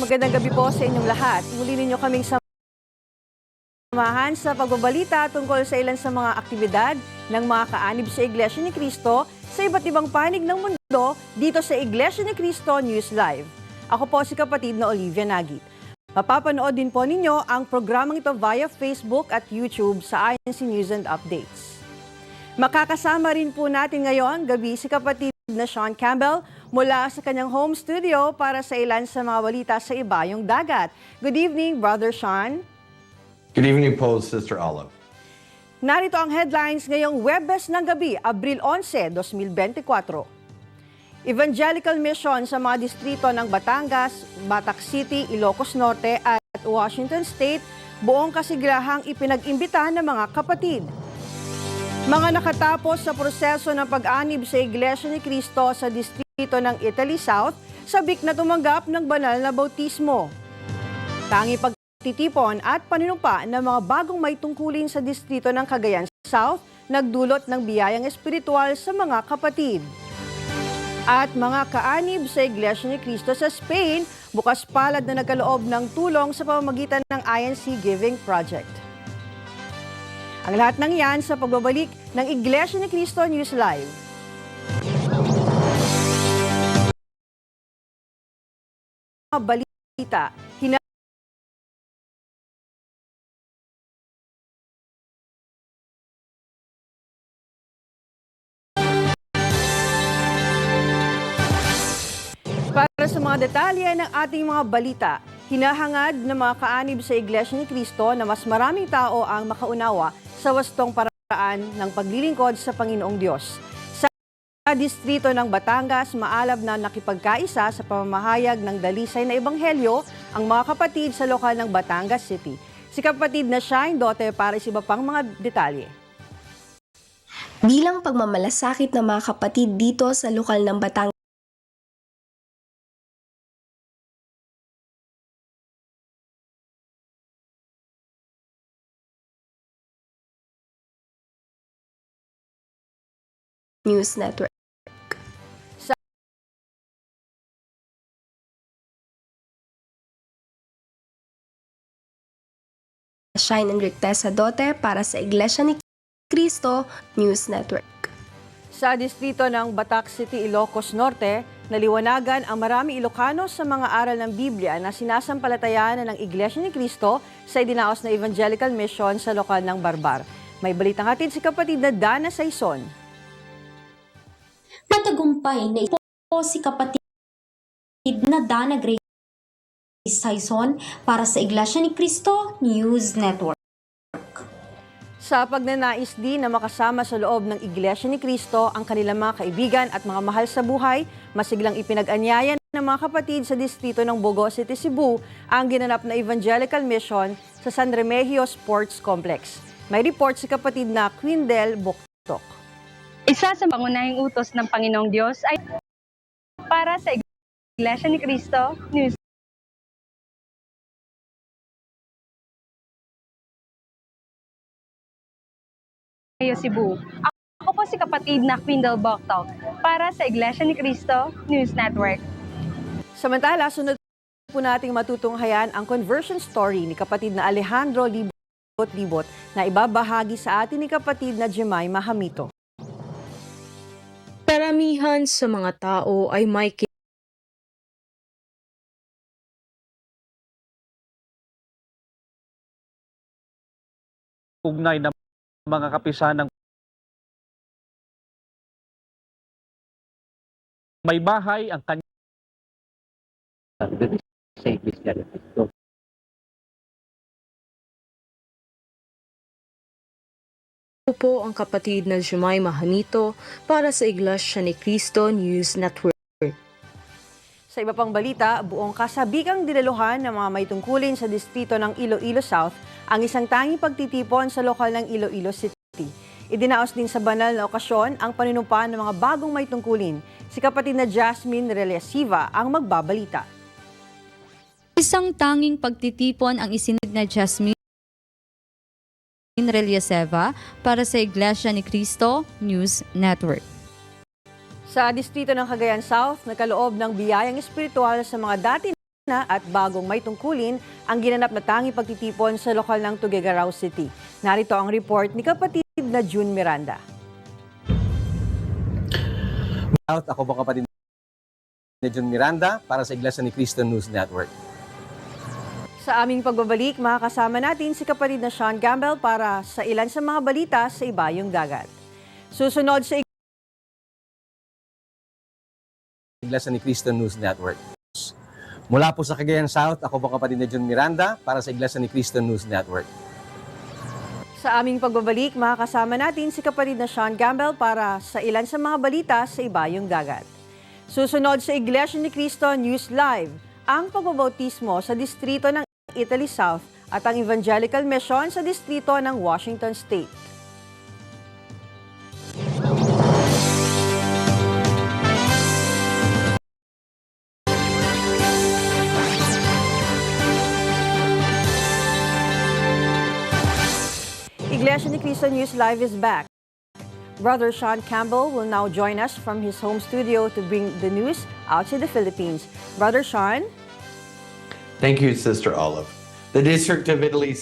Magandang gabi po sa inyong lahat. Muli ninyo kaming samahan sa pagbabalita tungkol sa ilan sa mga aktibidad ng mga kaanib sa Iglesia ni Cristo sa iba't ibang panig ng mundo dito sa Iglesia ni Cristo News Live. Ako po si kapatid na Olivia Nagit. Mapapanood din po ninyo ang programang ito via Facebook at YouTube sa INC News and Updates. Makakasama rin po natin ngayon gabi si kapatid na Sean Campbell mula sa kanyang home studio para sa ilan sa mga balita sa ibayong dagat. Good evening, Brother Sean. Good evening po, Sister Olive. Narito ang headlines ngayong Huwebes ng gabi, Abril 11, 2024. Evangelical mission sa mga distrito ng Batangas, Batac City, Ilocos Norte at Washington State, buong kasigrahang ipinag-imbita ng mga kapatid. Mga nakatapos sa proseso ng pag-anib sa Iglesia ni Cristo sa distrito ng Italy South, sabik na tumanggap ng banal na bautismo. Tangi pagtitipon at panunumpa ng mga bagong may tungkulin sa distrito ng Cagayan South, nagdulot ng biyayang espiritual sa mga kapatid. At mga kaanib sa Iglesia ni Cristo sa Spain, bukas palad na nagkaloob ng tulong sa pamamagitan ng INC Giving Project. Ang lahat ng yan sa pagbabalik ng Iglesia ni Cristo News Live. Balita, para sa mga detalye ng ating mga balita, hinahangad ng mga kaanib sa Iglesia ni Cristo na mas maraming tao ang makaunawa sa wastong paraan ng paglilingkod sa Panginoong Diyos. Sa distrito ng Batangas, maalab na nakipagkaisa sa pamamahayag ng dalisay na ebanghelyo ang mga kapatid sa lokal ng Batangas City. Si kapatid na Shine Dote para sa iba pang mga detalye. Bilang pagmamalasakit ng mga kapatid dito sa lokal ng Batangas News Network. Shine Enrique Dote para sa Iglesia ni Cristo News Network. Sa distrito ng Batac City, Ilocos Norte, naliwanagan ang marami Ilocano sa mga aral ng Biblia na sinasampalatayanan ng Iglesia ni Cristo sa idinaos na evangelical mission sa lokal ng Barbar. May balitang hatid si kapatid na Dana Saison. Matagumpay na ito si kapatid na Dana Grace Saison para sa Iglesia ni Cristo News Network. Sa pagnanais din na makasama sa loob ng Iglesia ni Cristo ang kanilang mga kaibigan at mga mahal sa buhay, masiglang ipinag-anyayan ng mga kapatid sa distrito ng Bogo City, Cebu ang ginanap na evangelical mission sa San Remigio Sports Complex. May report si kapatid na Quindel Boktok. Isa sa pangunahing utos ng Panginoong Diyos ay para sa Iglesia ni Cristo News Cebu. Ako po si kapatid na Quindel Boktok para sa Iglesia ni Cristo News Network. Samantala, sunod po nating matutunghayan ang conversion story ni kapatid na Alejandro Libot na ibabahagi sa atin ni kapatid na Jemima Hamito. Karamihan sa mga tao ay may ugnay ng mga kapisanan ng may bahay ang kanya po ang kapatid na Jemima Hamito para sa Iglesia ni Cristo News Network. Sa iba pang balita, buong kasabigang dinaluhan ng mga may tungkulin sa distrito ng Iloilo South ang isang tanging pagtitipon sa lokal ng Iloilo City. Idinaos din sa banal na okasyon ang panunumpa ng mga bagong may tungkulin. Si kapatid na Jasmine Relasiva ang magbabalita. Isang tanging pagtitipon ang isinid na Jasmine Relasiva para sa Iglesia ni Cristo News Network. Sa distrito ng Cagayan South, nagkaloob ng biyayang espiritual sa mga dati na at bagong may tungkulin ang ginanap na tanging pagtitipon sa lokal ng Tuguegarao City. Narito ang report ni kapatid na June Miranda. Ako po kapatid ni June Miranda para sa Iglesia ni Cristo News Network. Sa aming pagbabalik, makakasama natin si kapatid na Sean Campbell para sa ilan sa mga balita sa Ibayong Dagat. Susunod sa Iglesia ni Cristo News Network. Mula po sa Cagayan South, ako po kapatid ni June Miranda para sa Iglesia ni Cristo News Network. Sa aming pagbabalik, makakasama natin si kapatid na Sean Campbell para sa ilan sa mga balita sa Ibayong Dagat. Susunod sa Iglesia ni Cristo News Live, ang pagbabautismo sa distrito ng Italy South at ang Evangelical Mission sa distrito ng Washington State. Iglesia ni Cristo News Live is back. Brother Sean Campbell will now join us from his home studio to bring the news out to the Philippines. Brother Sean? Thank you, Sister Olive. The District of Italy's